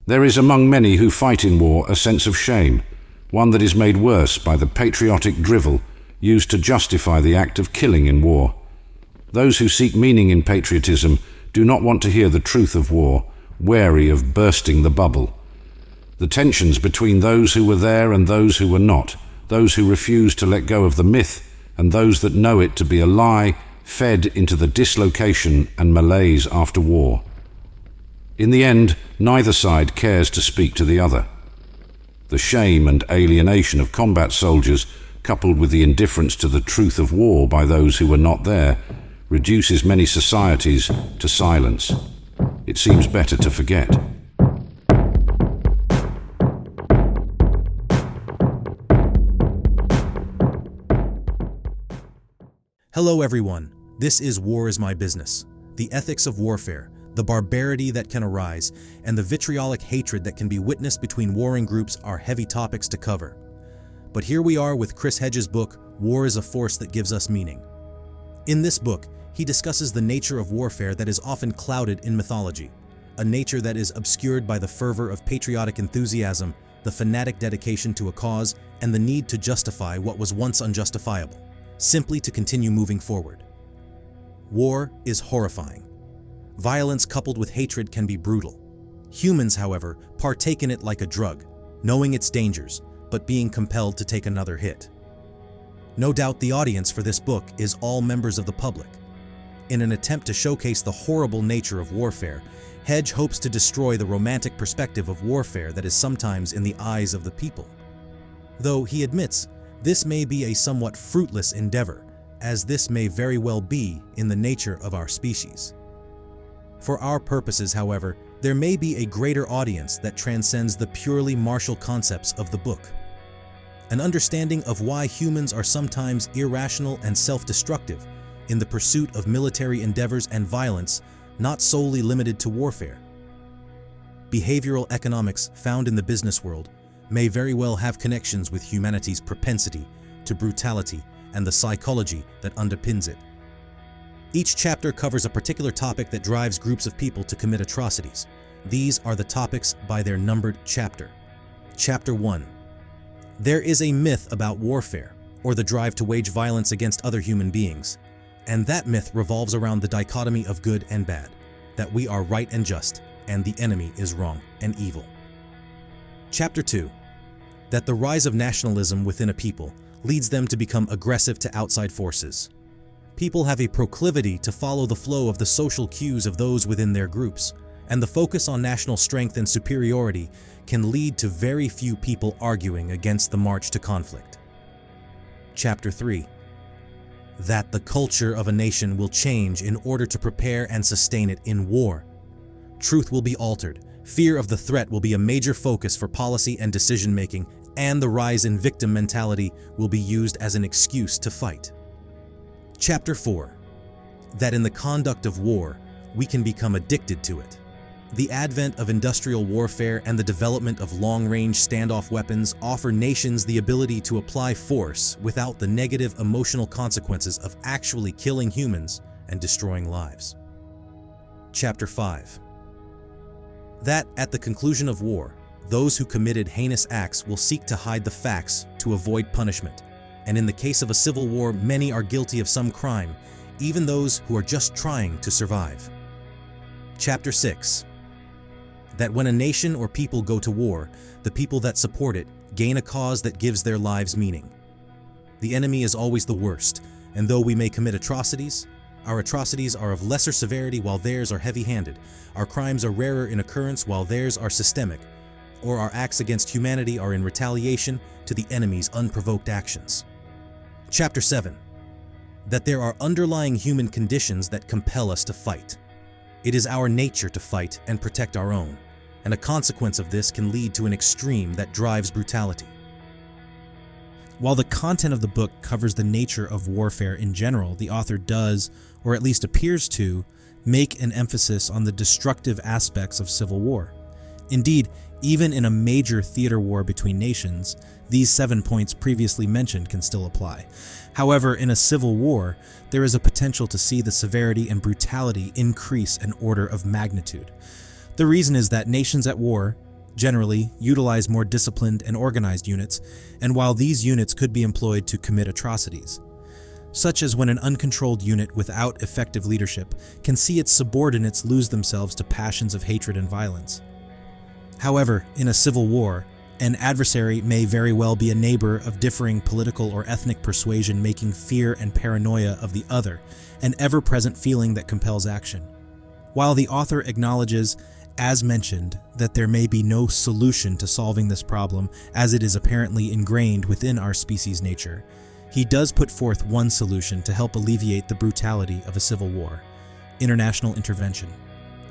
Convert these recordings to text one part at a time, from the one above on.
There is among many who fight in war a sense of shame, one that is made worse by the patriotic drivel used to justify the act of killing in war. Those who seek meaning in patriotism do not want to hear the truth of war, wary of bursting the bubble. The tensions between those who were there and those who were not, those who refuse to let go of the myth and those that know it to be a lie, fed into the dislocation and malaise after war. In the end, neither side cares to speak to the other. The shame and alienation of combat soldiers, coupled with the indifference to the truth of war by those who were not there, reduces many societies to silence. It seems better to forget. Hello everyone, this is War is My Business. The ethics of warfare, the barbarity that can arise, and the vitriolic hatred that can be witnessed between warring groups are heavy topics to cover. But here we are with Chris Hedges' book, War is a Force That Gives Us Meaning. In this book, he discusses the nature of warfare that is often clouded in mythology, a nature that is obscured by the fervor of patriotic enthusiasm, the fanatic dedication to a cause, and the need to justify what was once unjustifiable, simply to continue moving forward. War is horrifying. Violence coupled with hatred can be brutal. Humans, however, partake in it like a drug, knowing its dangers, but being compelled to take another hit. No doubt the audience for this book is all members of the public. In an attempt to showcase the horrible nature of warfare, Hedge hopes to destroy the romantic perspective of warfare that is sometimes in the eyes of the people. Though he admits this may be a somewhat fruitless endeavor, as this may very well be in the nature of our species. For our purposes, however, there may be a greater audience that transcends the purely martial concepts of the book. An understanding of why humans are sometimes irrational and self-destructive in the pursuit of military endeavors and violence not solely limited to warfare. Behavioral economics found in the business world may very well have connections with humanity's propensity to brutality and the psychology that underpins it. Each chapter covers a particular topic that drives groups of people to commit atrocities. These are the topics by their numbered chapter. Chapter 1. There is a myth about warfare, or the drive to wage violence against other human beings, and that myth revolves around the dichotomy of good and bad, that we are right and just, and the enemy is wrong and evil. Chapter 2. That the rise of nationalism within a people leads them to become aggressive to outside forces. People have a proclivity to follow the flow of the social cues of those within their groups, and the focus on national strength and superiority can lead to very few people arguing against the march to conflict. Chapter 3. That the culture of a nation will change in order to prepare and sustain it in war. Truth will be altered, fear of the threat will be a major focus for policy and decision-making, and the rise in victim mentality will be used as an excuse to fight. Chapter 4. That in the conduct of war, we can become addicted to it. The advent of industrial warfare and the development of long-range standoff weapons offer nations the ability to apply force without the negative emotional consequences of actually killing humans and destroying lives. Chapter 5. That at the conclusion of war, those who committed heinous acts will seek to hide the facts to avoid punishment. And in the case of a civil war, many are guilty of some crime, even those who are just trying to survive. Chapter 6. That when a nation or people go to war, the people that support it gain a cause that gives their lives meaning. The enemy is always the worst, and though we may commit atrocities, our atrocities are of lesser severity while theirs are heavy-handed. Our crimes are rarer in occurrence while theirs are systemic, or our acts against humanity are in retaliation to the enemy's unprovoked actions. Chapter 7. That there are underlying human conditions that compel us to fight. It is our nature to fight and protect our own, and a consequence of this can lead to an extreme that drives brutality. While the content of the book covers the nature of warfare in general, the author does, or at least appears to, make an emphasis on the destructive aspects of civil war. Indeed, even in a major theater war between nations, these 7 points previously mentioned can still apply. However, in a civil war, there is a potential to see the severity and brutality increase an order of magnitude. The reason is that nations at war generally utilize more disciplined and organized units, and while these units could be employed to commit atrocities, such as when an uncontrolled unit without effective leadership can see its subordinates lose themselves to passions of hatred and violence. However, in a civil war, an adversary may very well be a neighbor of differing political or ethnic persuasion, making fear and paranoia of the other an ever-present feeling that compels action. While the author acknowledges, as mentioned, that there may be no solution to solving this problem, as it is apparently ingrained within our species' nature, he does put forth one solution to help alleviate the brutality of a civil war: international intervention.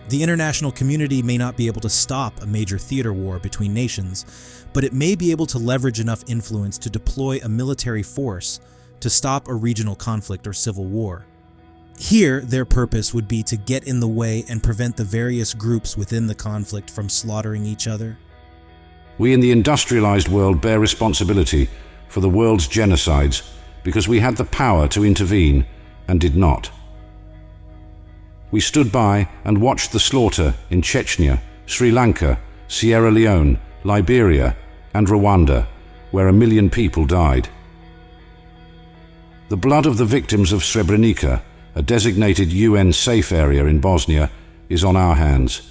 The international community may not be able to stop a major theater war between nations, but it may be able to leverage enough influence to deploy a military force to stop a regional conflict or civil war. Here, their purpose would be to get in the way and prevent the various groups within the conflict from slaughtering each other. We in the industrialized world bear responsibility for the world's genocides because we had the power to intervene and did not. We stood by and watched the slaughter in Chechnya, Sri Lanka, Sierra Leone, Liberia, and Rwanda, where 1 million people died. The blood of the victims of Srebrenica, a designated UN safe area in Bosnia, is on our hands.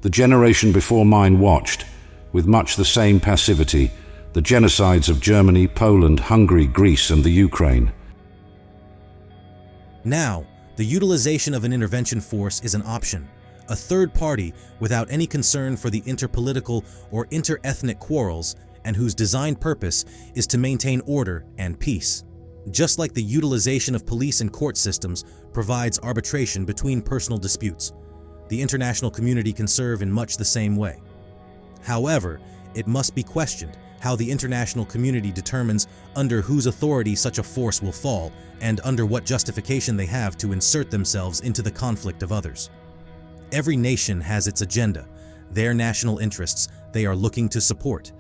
The generation before mine watched, with much the same passivity, the genocides of Germany, Poland, Hungary, Greece, and the Ukraine. Now, the utilization of an intervention force is an option, a third party without any concern for the interpolitical or inter-ethnic quarrels, and whose design purpose is to maintain order and peace. Just like the utilization of police and court systems provides arbitration between personal disputes, the international community can serve in much the same way. However, it must be questioned how the international community determines under whose authority such a force will fall and under what justification they have to insert themselves into the conflict of others. Every nation has its agenda, their national interests they are looking to support,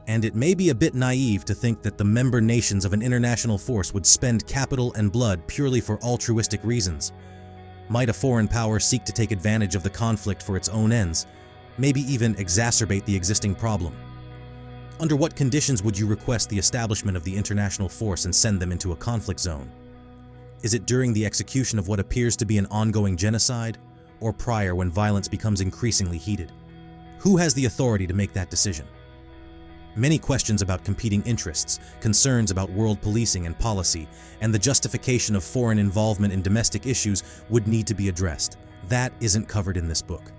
and it may be a bit naive to think that the member nations of an international force would spend capital and blood purely for altruistic reasons. Might a foreign power seek to take advantage of the conflict for its own ends, maybe even exacerbate the existing problem? Under what conditions would you request the establishment of the international force and send them into a conflict zone? Is it during the execution of what appears to be an ongoing genocide, or prior when violence becomes increasingly heated? Who has the authority to make that decision? Many questions about competing interests, concerns about world policing and policy, and the justification of foreign involvement in domestic issues would need to be addressed. That isn't covered in this book.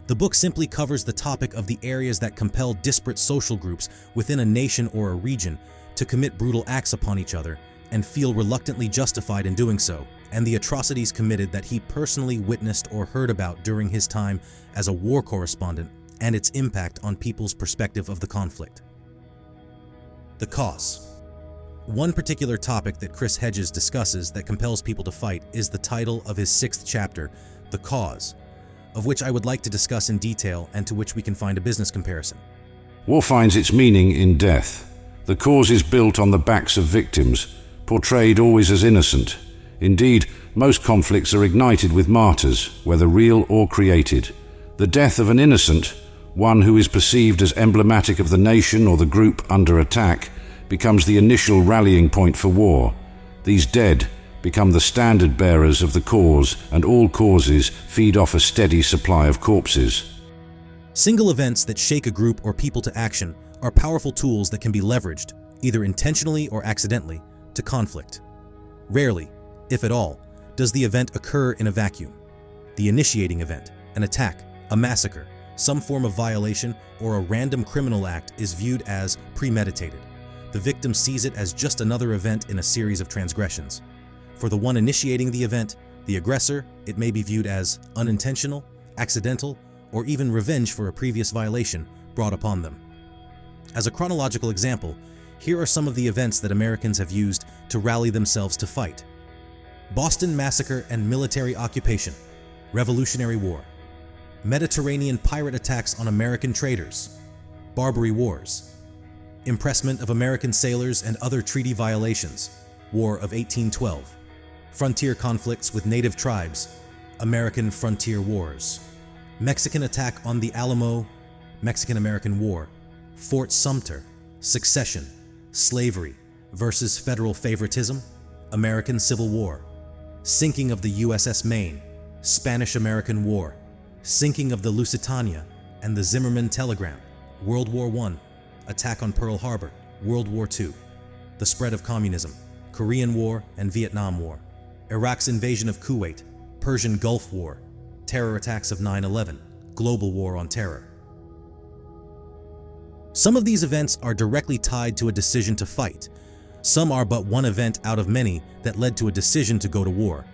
The book simply covers the topic of the areas that compel disparate social groups within a nation or a region to commit brutal acts upon each other and feel reluctantly justified in doing so, and the atrocities committed that he personally witnessed or heard about during his time as a war correspondent and its impact on people's perspective of the conflict. The cause. One particular topic that Chris Hedges discusses that compels people to fight is the title of his 6th chapter, The Cause, of which I would like to discuss in detail and to which we can find a business comparison. War finds its meaning in death. The cause is built on the backs of victims, portrayed always as innocent. Indeed, most conflicts are ignited with martyrs, whether real or created. The death of an innocent, one who is perceived as emblematic of the nation or the group under attack, becomes the initial rallying point for war. These dead become the standard bearers of the cause, and all causes feed off a steady supply of corpses. Single events that shake a group or people to action are powerful tools that can be leveraged, either intentionally or accidentally, to conflict. Rarely, if at all, does the event occur in a vacuum. The initiating event, an attack, a massacre, some form of violation, or a random criminal act is viewed as premeditated. The victim sees it as just another event in a series of transgressions. For the one initiating the event, the aggressor, it may be viewed as unintentional, accidental, or even revenge for a previous violation brought upon them. As a chronological example, here are some of the events that Americans have used to rally themselves to fight. Boston Massacre and Military Occupation, Revolutionary War, Mediterranean pirate attacks on American traders, Barbary Wars, impressment of American sailors and other treaty violations, War of 1812, frontier conflicts with native tribes, American Frontier Wars, Mexican attack on the Alamo, Mexican-American War, Fort Sumter, Secession, Slavery versus Federal Favoritism, American Civil War, Sinking of the USS Maine, Spanish-American War, Sinking of the Lusitania and the Zimmerman Telegram, World War I, Attack on Pearl Harbor, World War II, the spread of communism, Korean War and Vietnam War, Iraq's invasion of Kuwait, Persian Gulf War, terror attacks of 9/11, global war on terror. Some of these events are directly tied to a decision to fight. Some are but one event out of many that led to a decision to go to war.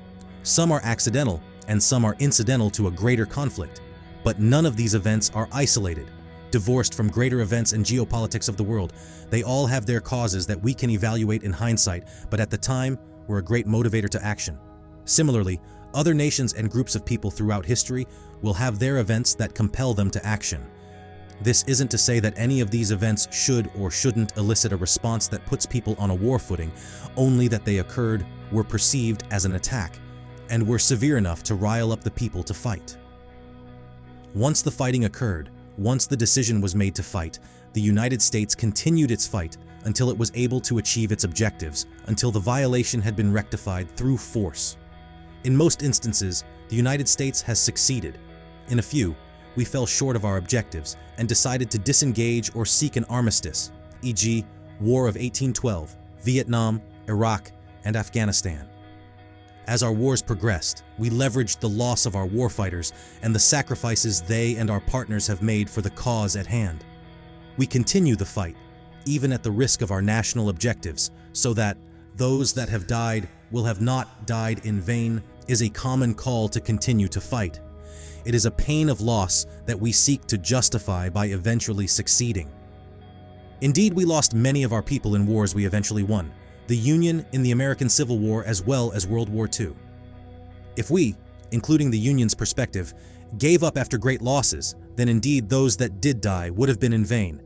Some are accidental, and some are incidental to a greater conflict. But none of these events are isolated, divorced from greater events and geopolitics of the world. They all have their causes that we can evaluate in hindsight, but at the time were a great motivator to action. Similarly, other nations and groups of people throughout history will have their events that compel them to action. This isn't to say that any of these events should or shouldn't elicit a response that puts people on a war footing, only that they occurred, were perceived as an attack, and were severe enough to rile up the people to fight. Once the fighting occurred, once the decision was made to fight, the United States continued its fight until it was able to achieve its objectives, until the violation had been rectified through force. In most instances, the United States has succeeded. In a few, we fell short of our objectives and decided to disengage or seek an armistice, e.g., War of 1812, Vietnam, Iraq, and Afghanistan. As our wars progressed, we leveraged the loss of our warfighters and the sacrifices they and our partners have made for the cause at hand. We continue the fight, even at the risk of our national objectives, so that those that have died will have not died in vain is a common call to continue to fight. It is a pain of loss that we seek to justify by eventually succeeding. Indeed, we lost many of our people in wars we eventually won, the Union in the American Civil War as well as World War II. If we, including the Union's perspective, gave up after great losses, then indeed those that did die would have been in vain.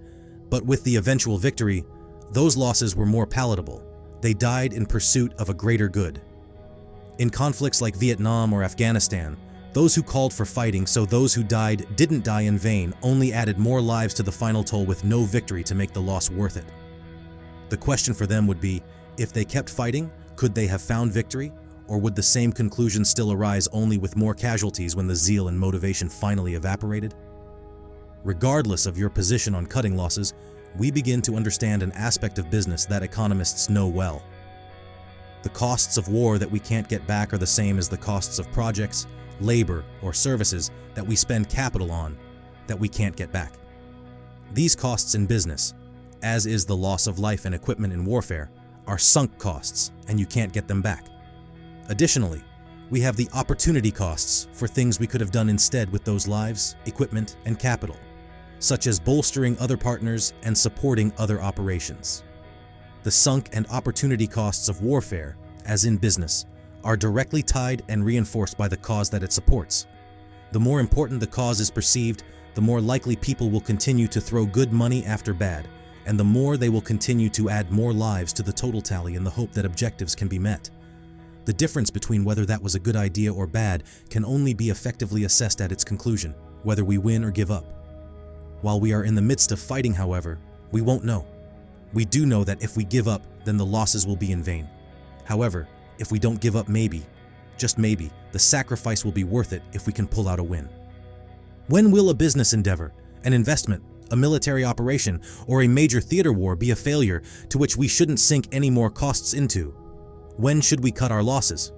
But with the eventual victory, those losses were more palatable. They died in pursuit of a greater good. In conflicts like Vietnam or Afghanistan, those who called for fighting so those who died didn't die in vain only added more lives to the final toll with no victory to make the loss worth it. The question for them would be, if they kept fighting, could they have found victory, or would the same conclusion still arise only with more casualties when the zeal and motivation finally evaporated? Regardless of your position on cutting losses, we begin to understand an aspect of business that economists know well. The costs of war that we can't get back are the same as the costs of projects, labor, or services that we spend capital on that we can't get back. These costs in business, as is the loss of life and equipment in warfare, are sunk costs and you can't get them back. Additionally, we have the opportunity costs for things we could have done instead with those lives, equipment, and capital, such as bolstering other partners and supporting other operations. The sunk and opportunity costs of warfare, as in business, are directly tied and reinforced by the cause that it supports. The more important the cause is perceived, the more likely people will continue to throw good money after bad, and the more they will continue to add more lives to the total tally in the hope that objectives can be met. The difference between whether that was a good idea or bad can only be effectively assessed at its conclusion, whether we win or give up. While we are in the midst of fighting, however, we won't know. We do know that if we give up, then the losses will be in vain. However, if we don't give up, maybe, just maybe, the sacrifice will be worth it if we can pull out a win. When will a business endeavor, an investment, a military operation, or a major theater war be a failure to which we shouldn't sink any more costs into? When should we cut our losses?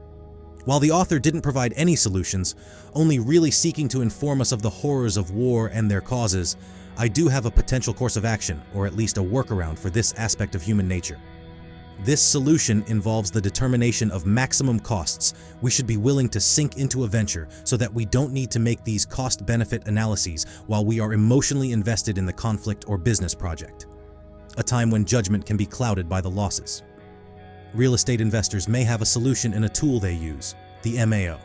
While the author didn't provide any solutions, only really seeking to inform us of the horrors of war and their causes, I do have a potential course of action, or at least a workaround for this aspect of human nature. This solution involves the determination of maximum costs we should be willing to sink into a venture so that we don't need to make these cost-benefit analyses while we are emotionally invested in the conflict or business project, a time when judgment can be clouded by the losses. Real estate investors may have a solution in a tool they use, the MAO.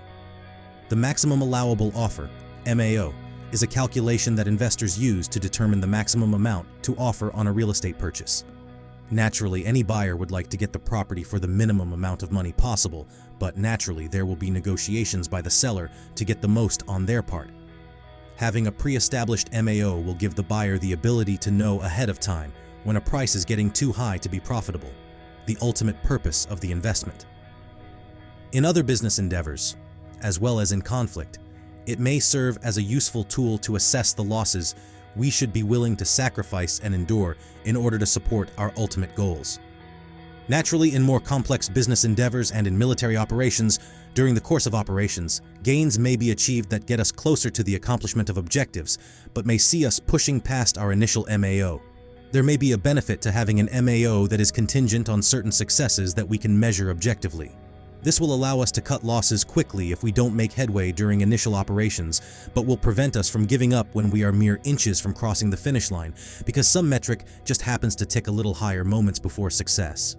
The maximum allowable offer, MAO, is a calculation that investors use to determine the maximum amount to offer on a real estate purchase. Naturally, any buyer would like to get the property for the minimum amount of money possible, but naturally there will be negotiations by the seller to get the most on their part. Having a pre-established MAO will give the buyer the ability to know ahead of time when a price is getting too high to be profitable, the ultimate purpose of the investment. In other business endeavors, as well as in conflict, it may serve as a useful tool to assess the losses we should be willing to sacrifice and endure in order to support our ultimate goals. Naturally, in more complex business endeavors and in military operations, during the course of operations, gains may be achieved that get us closer to the accomplishment of objectives, but may see us pushing past our initial MAO. There may be a benefit to having an MAO that is contingent on certain successes that we can measure objectively. This will allow us to cut losses quickly if we don't make headway during initial operations, but will prevent us from giving up when we are mere inches from crossing the finish line, because some metric just happens to tick a little higher moments before success.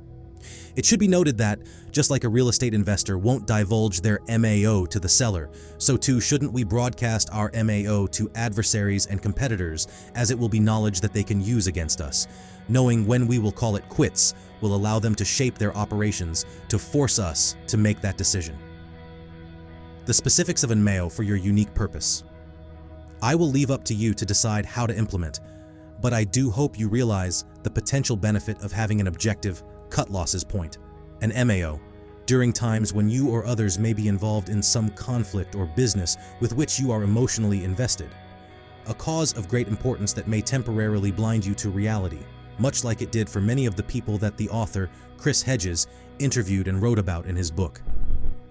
It should be noted that, just like a real estate investor won't divulge their MAO to the seller, so too shouldn't we broadcast our MAO to adversaries and competitors, as it will be knowledge that they can use against us. Knowing when we will call it quits will allow them to shape their operations to force us to make that decision. The specifics of an MAO for your unique purpose. I will leave up to you to decide how to implement, but I do hope you realize the potential benefit of having an objective cut losses point, an MAO, during times when you or others may be involved in some conflict or business with which you are emotionally invested. A cause of great importance that may temporarily blind you to reality, much like it did for many of the people that the author, Hedges, interviewed and wrote about in his book.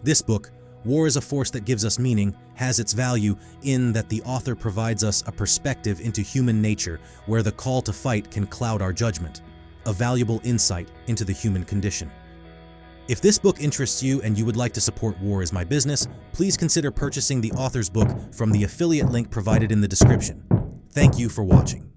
This book, War is a Force That Gives Us Meaning, has its value in that the author provides us a perspective into human nature where the call to fight can cloud our judgment, a valuable insight into the human condition. If this book interests you and you would like to support War is My Business, please consider purchasing the author's book from the affiliate link provided in the description. Thank you for watching.